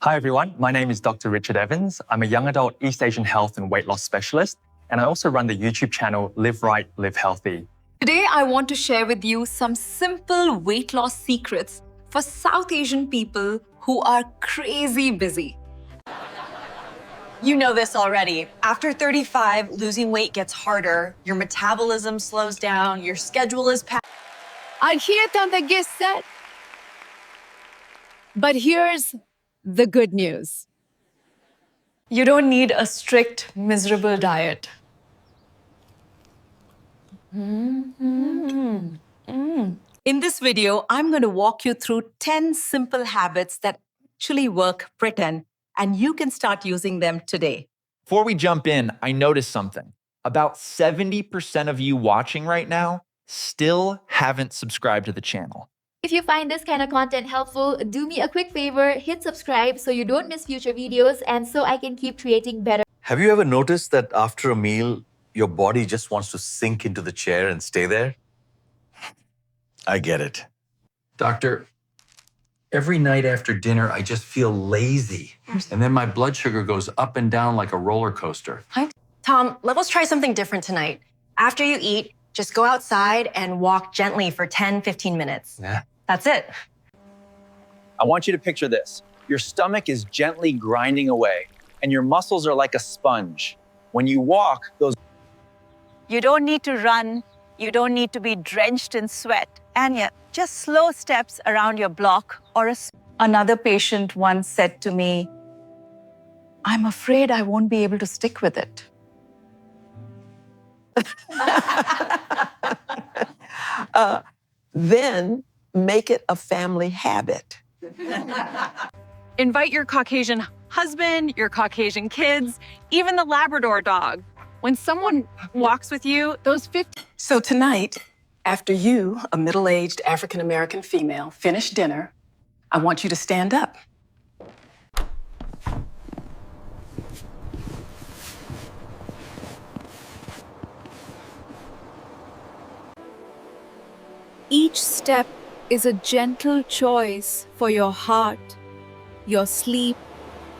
Hi everyone, my name is Dr. Richard Evans. I'm a young adult East Asian health and weight loss specialist, and I also run the YouTube channel Live Right, Live Healthy. Today, I want to share with you some simple weight loss secrets for South Asian people who are crazy busy. You know this already. After 35, losing weight gets harder. Your metabolism slows down. Your schedule is packed. I hear that they get set. But here's the good news. You don't need a strict, miserable diet. In this video, I'm going to walk you through 10 simple habits that actually work pretend, and you can start using them today. Before we jump in, I noticed something. About 70% of you watching right now still haven't subscribed to the channel. If you find this kind of content helpful, do me a quick favor, hit subscribe so you don't miss future videos and so I can keep creating better. Have you ever noticed that after a meal, your body just wants to sink into the chair and stay there? I get it. Doctor, every night after dinner, I just feel lazy. And then my blood sugar goes up and down like a roller coaster. Tom, let's try something different tonight. After you eat, just go outside and walk gently for 10-15 minutes. Yeah. That's it. I want you to picture this. Your stomach is gently grinding away, and your muscles are like a sponge. When you walk, those... You don't need to run. You don't need to be drenched in sweat. And yet, just slow steps around your block or a... Another patient once said to me, "I'm afraid I won't be able to stick with it." Then make it a family habit. Invite your Caucasian husband, your Caucasian kids, even the Labrador dog. When someone walks with you, those 50... So tonight, after you, a middle-aged African-American female, finish dinner, I want you to stand up. Each step is a gentle choice for your heart, your sleep,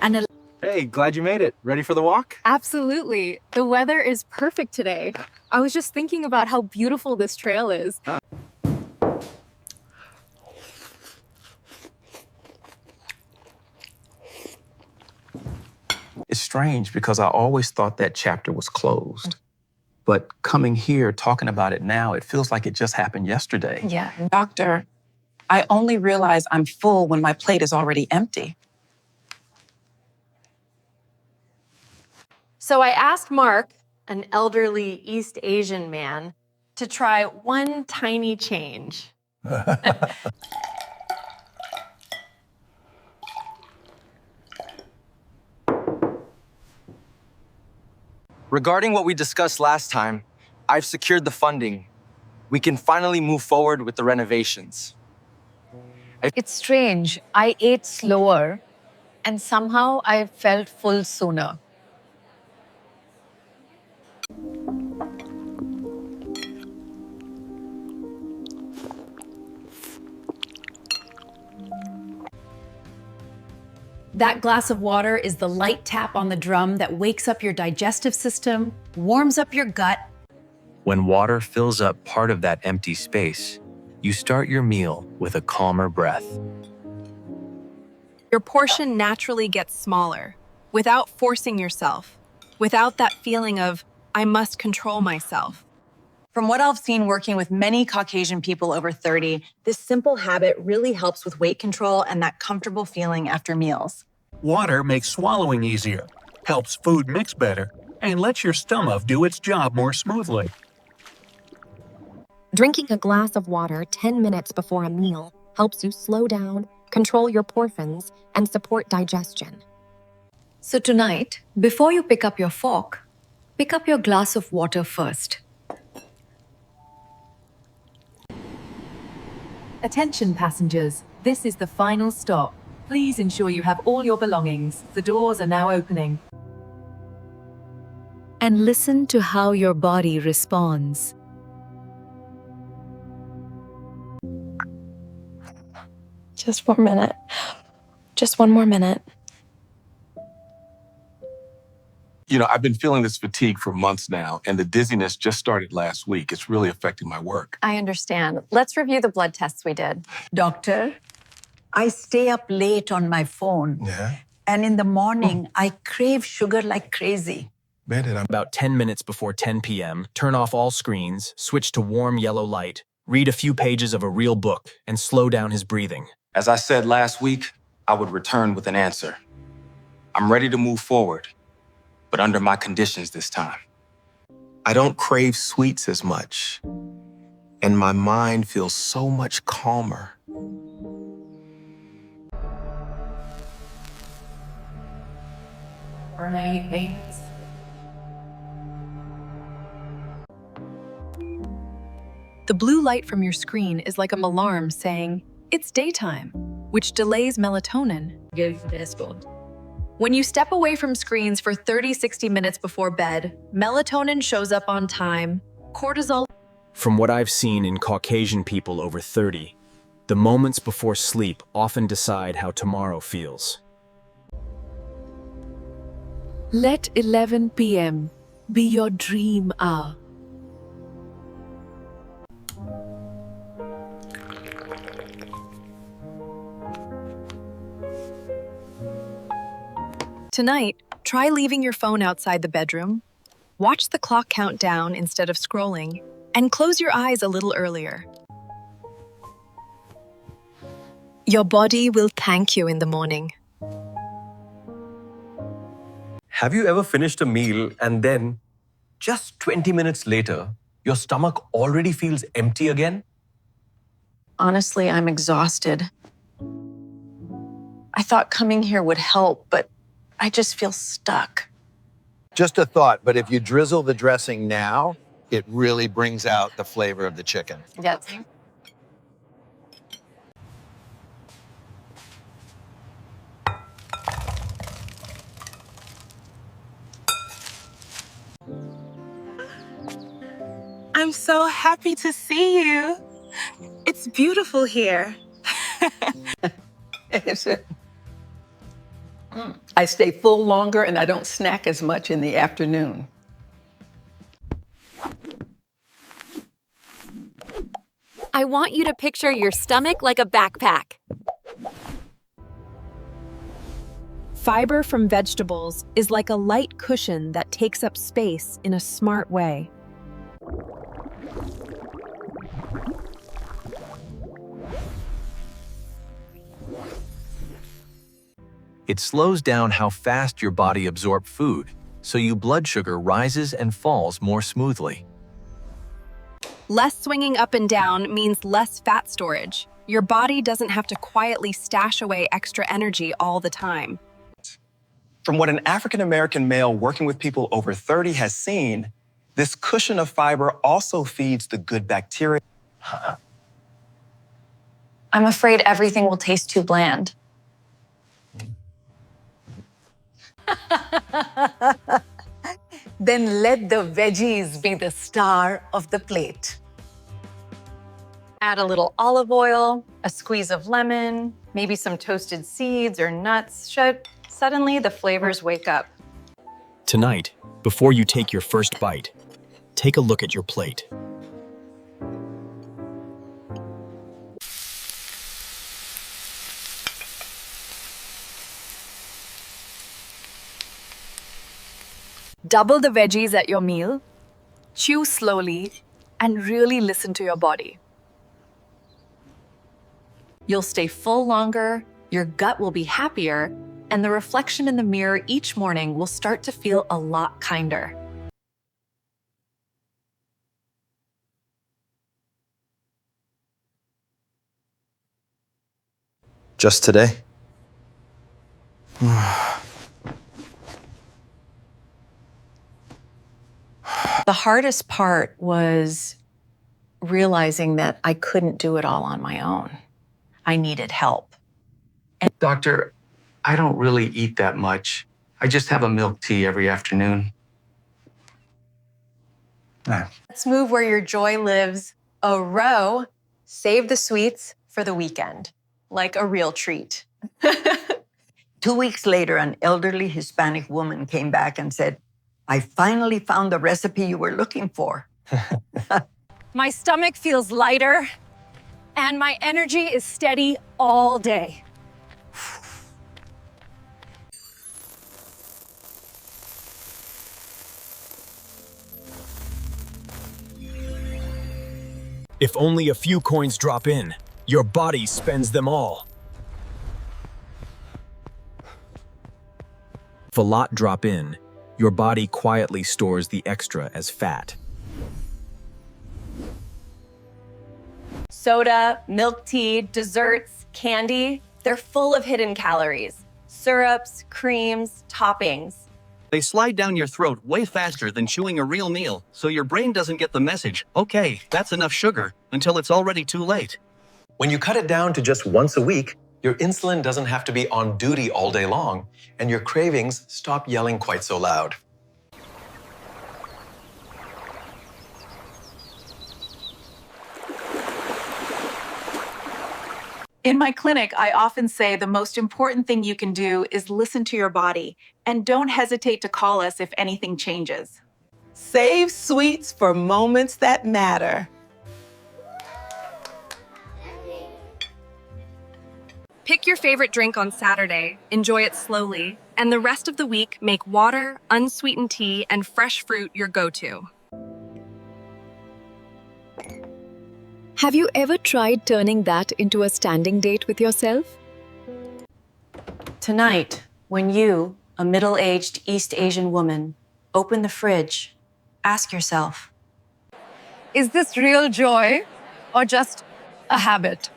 and a... Hey, glad you made it. Ready for the walk? Absolutely. The weather is perfect today. I was just thinking about how beautiful this trail is. It's strange because I always thought that chapter was closed. But coming here, talking about it now, it feels like it just happened yesterday. Yeah. Doctor, I only realize I'm full when my plate is already empty. So I asked Mark, an elderly East Asian man, to try one tiny change. Regarding what we discussed last time, I've secured the funding. We can finally move forward with the renovations. It's strange. I ate slower, and somehow I felt full sooner. That glass of water is the light tap on the drum that wakes up your digestive system, warms up your gut. When water fills up part of that empty space, you start your meal with a calmer breath. Your portion naturally gets smaller, without forcing yourself, without that feeling of, I must control myself. From what I've seen working with many Caucasian people over 30, this simple habit really helps with weight control and that comfortable feeling after meals. Water makes swallowing easier, helps food mix better, and lets your stomach do its job more smoothly. Drinking a glass of water 10 minutes before a meal helps you slow down, control your portions, and support digestion. So tonight, before you pick up your fork, pick up your glass of water first. Attention passengers, this is the final stop. Please ensure you have all your belongings. The doors are now opening. And listen to how your body responds. Just 1 minute. Just one more minute. I've been feeling this fatigue for months now, and the dizziness just started last week. It's really affecting my work. I understand. Let's review the blood tests we did. Doctor, I stay up late on my phone. Yeah? And in the morning, I crave sugar like crazy. About 10 minutes before 10 p.m., turn off all screens, switch to warm yellow light, read a few pages of a real book, and slow down his breathing. As I said last week, I would return with an answer. I'm ready to move forward, but under my conditions this time. I don't crave sweets as much, and my mind feels so much calmer. The blue light from your screen is like an alarm saying, it's daytime, which delays melatonin. When you step away from screens for 30-60 minutes before bed, melatonin shows up on time, cortisol. From what I've seen in Caucasian people over 30, the moments before sleep often decide how tomorrow feels. Let 11 p.m. be your dream hour. Tonight, try leaving your phone outside the bedroom, watch the clock count down instead of scrolling, and close your eyes a little earlier. Your body will thank you in the morning. Have you ever finished a meal and then, just 20 minutes later, your stomach already feels empty again? Honestly, I'm exhausted. I thought coming here would help, but I just feel stuck. Just a thought, but if you drizzle the dressing now, it really brings out the flavor of the chicken. Yes. I'm so happy to see you. It's beautiful here. I stay full longer and I don't snack as much in the afternoon. I want you to picture your stomach like a backpack. Fiber from vegetables is like a light cushion that takes up space in a smart way. It slows down how fast your body absorbs food, so your blood sugar rises and falls more smoothly. Less swinging up and down means less fat storage. Your body doesn't have to quietly stash away extra energy all the time. From what an African-American male working with people over 30 has seen, this cushion of fiber also feeds the good bacteria. I'm afraid everything will taste too bland. Then let the veggies be the star of the plate. Add a little olive oil, a squeeze of lemon, maybe some toasted seeds or nuts. Suddenly, the flavors wake up. Tonight, before you take your first bite, take a look at your plate. Double the veggies at your meal, chew slowly, and really listen to your body. You'll stay full longer, your gut will be happier, and the reflection in the mirror each morning will start to feel a lot kinder. Just today? The hardest part was realizing that I couldn't do it all on my own. I needed help. Doctor, I don't really eat that much. I just have a milk tea every afternoon. Let's move where your joy lives. A row, save the sweets for the weekend, like a real treat. 2 weeks later, an elderly Hispanic woman came back and said, I finally found the recipe you were looking for. My stomach feels lighter, and my energy is steady all day. If only a few coins drop in, your body spends them all. If a lot drop in, your body quietly stores the extra as fat. Soda, milk tea, desserts, candy, they're full of hidden calories. Syrups, creams, toppings. They slide down your throat way faster than chewing a real meal, so your brain doesn't get the message, okay, that's enough sugar, until it's already too late. When you cut it down to just once a week, your insulin doesn't have to be on duty all day long, and your cravings stop yelling quite so loud. In my clinic, I often say the most important thing you can do is listen to your body and don't hesitate to call us if anything changes. Save sweets for moments that matter. Pick your favorite drink on Saturday, enjoy it slowly, and the rest of the week make water, unsweetened tea, and fresh fruit your go-to. Have you ever tried turning that into a standing date with yourself? Tonight, when you, a middle-aged East Asian woman, open the fridge, ask yourself, Is this real joy or just a habit?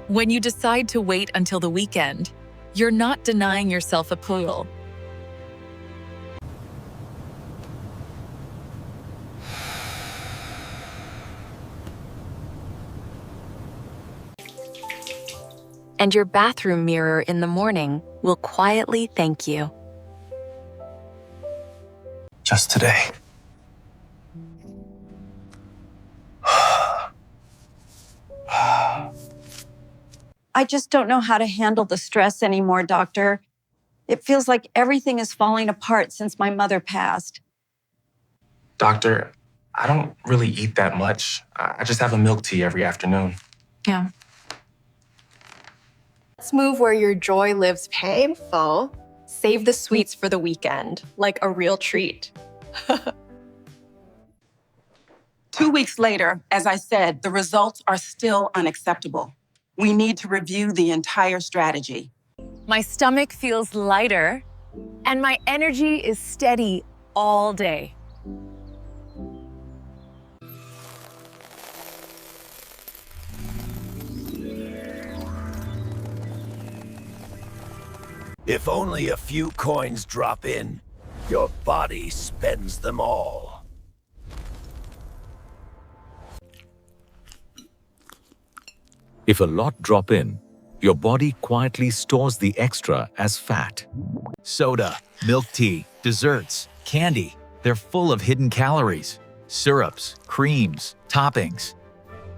When you decide to wait until the weekend, you're not denying yourself approval. and your bathroom mirror in the morning will quietly thank you. Just today. I just don't know how to handle the stress anymore, doctor. It feels like everything is falling apart since my mother passed. Doctor, I don't really eat that much. I just have a milk tea every afternoon. Yeah. Let's move where your joy lives painful. Save the sweets for the weekend, like a real treat. 2 weeks later, as I said, the results are still unacceptable. We need to review the entire strategy. My stomach feels lighter, and my energy is steady all day. If only a few coins drop in, your body spends them all. If a lot drop in, your body quietly stores the extra as fat. Soda, milk tea, desserts, candy, they're full of hidden calories. Syrups, creams, toppings.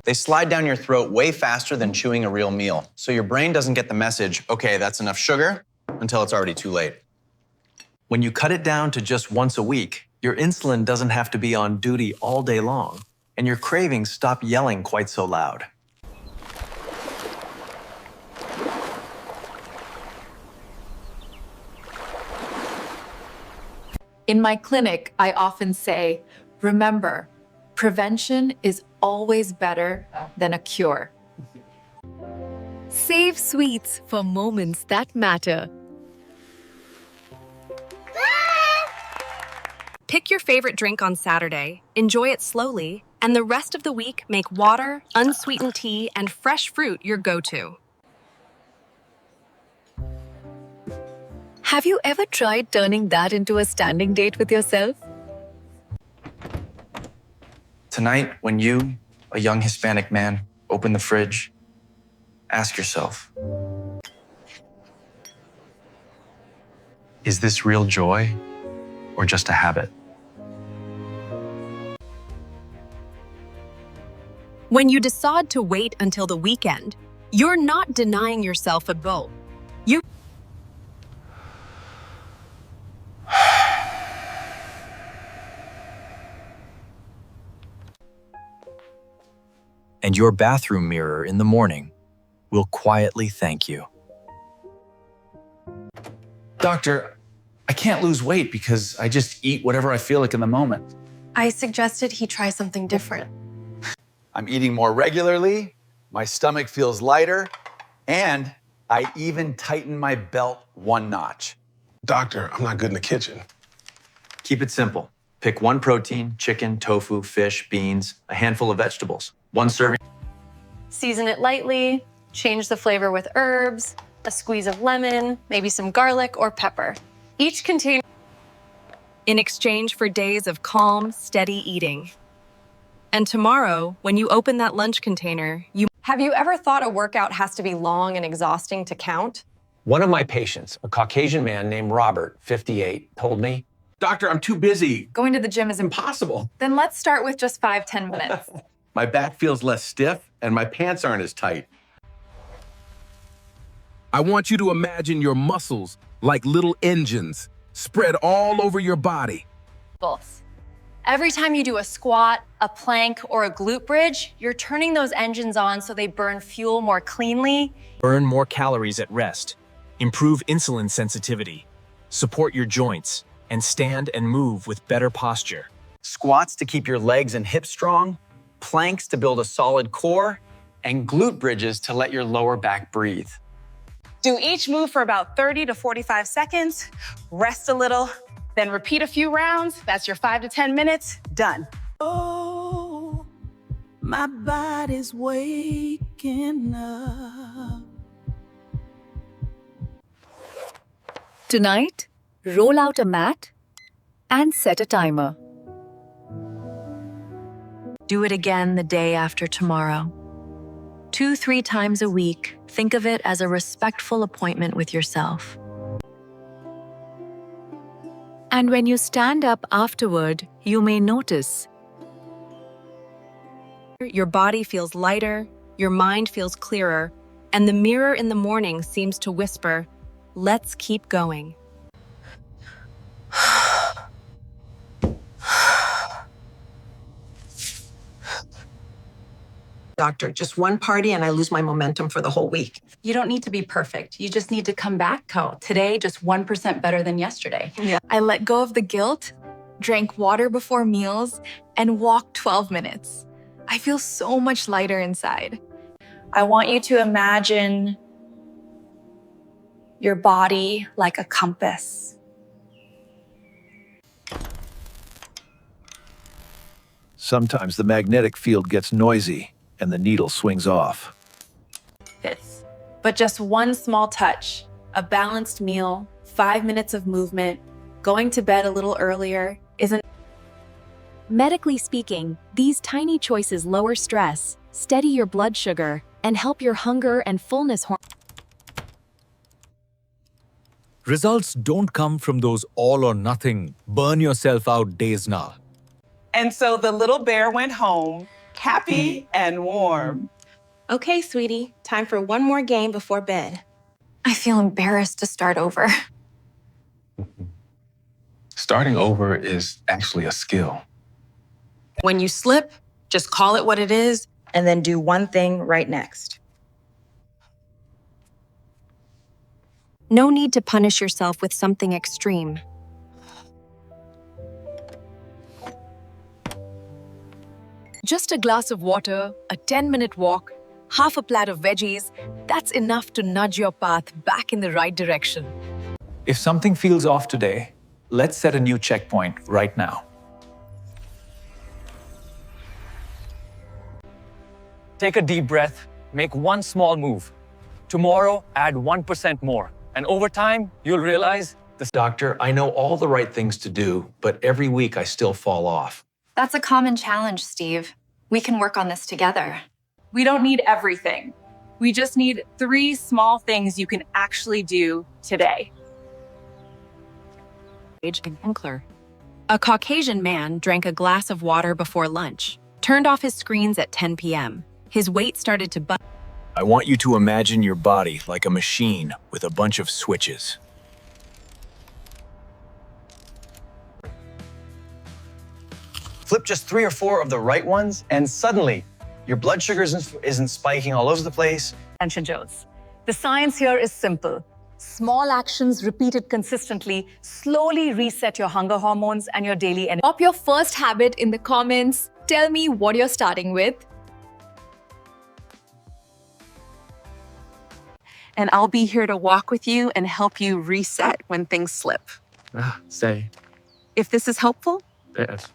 They slide down your throat way faster than chewing a real meal, so your brain doesn't get the message, okay, that's enough sugar, until it's already too late. When you cut it down to just once a week, your insulin doesn't have to be on duty all day long, and your cravings stop yelling quite so loud. In my clinic, I often say, remember, prevention is always better than a cure. Save sweets for moments that matter. Pick your favorite drink on Saturday, enjoy it slowly, and the rest of the week make water, unsweetened tea, and fresh fruit your go-to. Have you ever tried turning that into a standing date with yourself? Tonight, when you, a young Hispanic man, open the fridge, ask yourself, is this real joy or just a habit? When you decide to wait until the weekend, you're not denying yourself a bowl. You And your bathroom mirror in the morning will quietly thank you. Doctor, I can't lose weight because I just eat whatever I feel like in the moment. I suggested he try something different. I'm eating more regularly, my stomach feels lighter, and I even tighten my belt one notch. Doctor, I'm not good in the kitchen. Keep it simple. Pick one protein, chicken, tofu, fish, beans, a handful of vegetables. One serving. Season it lightly, change the flavor with herbs, a squeeze of lemon, maybe some garlic or pepper. Each container In exchange for days of calm, steady eating. And tomorrow, when you open that lunch container, you... Have you ever thought a workout has to be long and exhausting to count? One of my patients, a Caucasian man named Robert, 58, told me, Doctor, I'm too busy. Going to the gym is Impossible. Then let's start with just 5-10 minutes. My back feels less stiff and my pants aren't as tight. I want you to imagine your muscles like little engines spread all over your body. Every time you do a squat, a plank, or a glute bridge, you're turning those engines on so they burn fuel more cleanly. Burn more calories at rest, improve insulin sensitivity, support your joints, and stand and move with better posture. Squats to keep your legs and hips strong, planks to build a solid core, and glute bridges to let your lower back breathe. Do each move for about 30 to 45 seconds, rest a little, then repeat a few rounds. That's your 5 to 10 minutes, done. Oh, my body's waking up. Tonight, roll out a mat and set a timer. Do it again the day after tomorrow. 2-3 times a week, think of it as a respectful appointment with yourself. And when you stand up afterward, you may notice Your body feels lighter, your mind feels clearer, and the mirror in the morning seems to whisper, "Let's keep going." Doctor, just one party and I lose my momentum for the whole week. You don't need to be perfect. You just need to come back today just 1% better than yesterday. Yeah. I let go of the guilt, drank water before meals, and walked 12 minutes. I feel so much lighter inside. I want you to imagine your body like a compass. Sometimes the magnetic field gets noisy and the needle swings off. But just one small touch, a balanced meal, 5 minutes of movement, going to bed a little earlier isn't. Medically speaking, these tiny choices lower stress, steady your blood sugar, and help your hunger and fullness hormones. Results don't come from those all or nothing, burn yourself out days now. And so the little bear went home, happy and warm. Okay, sweetie, time for one more game before bed. I feel embarrassed to start over. Starting over is actually a skill. When you slip, just call it what it is and then do one thing right next. No need to punish yourself with something extreme. Just a glass of water, a 10-minute walk, half a plate of veggies, that's enough to nudge your path back in the right direction. If something feels off today, let's set a new checkpoint right now. Take a deep breath, make one small move. Tomorrow, add 1% more. And over time, you'll realize Doctor, I know all the right things to do, but every week I still fall off. That's a common challenge, Steve. We can work on this together. We don't need everything. We just need 3 small things you can actually do today. A Caucasian man drank a glass of water before lunch, turned off his screens at 10 p.m. His weight started to I want you to imagine your body like a machine with a bunch of switches. Flip just 3 or 4 of the right ones, and suddenly, Your blood sugar isn't spiking all over the place. Attention, Jones. The science here is simple. Small actions repeated consistently slowly reset your hunger hormones and your daily energy. Drop your first habit in the comments. Tell me what you're starting with. And I'll be here to walk with you and help you reset when things slip. Say. If this is helpful, Yes.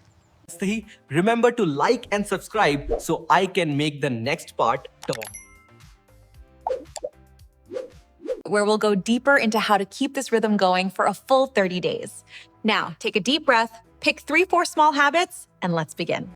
Remember to like and subscribe so I can make the next part top. Where we'll go deeper into how to keep this rhythm going for a full 30 days. Now, take a deep breath, pick 3-4 small habits, and let's begin.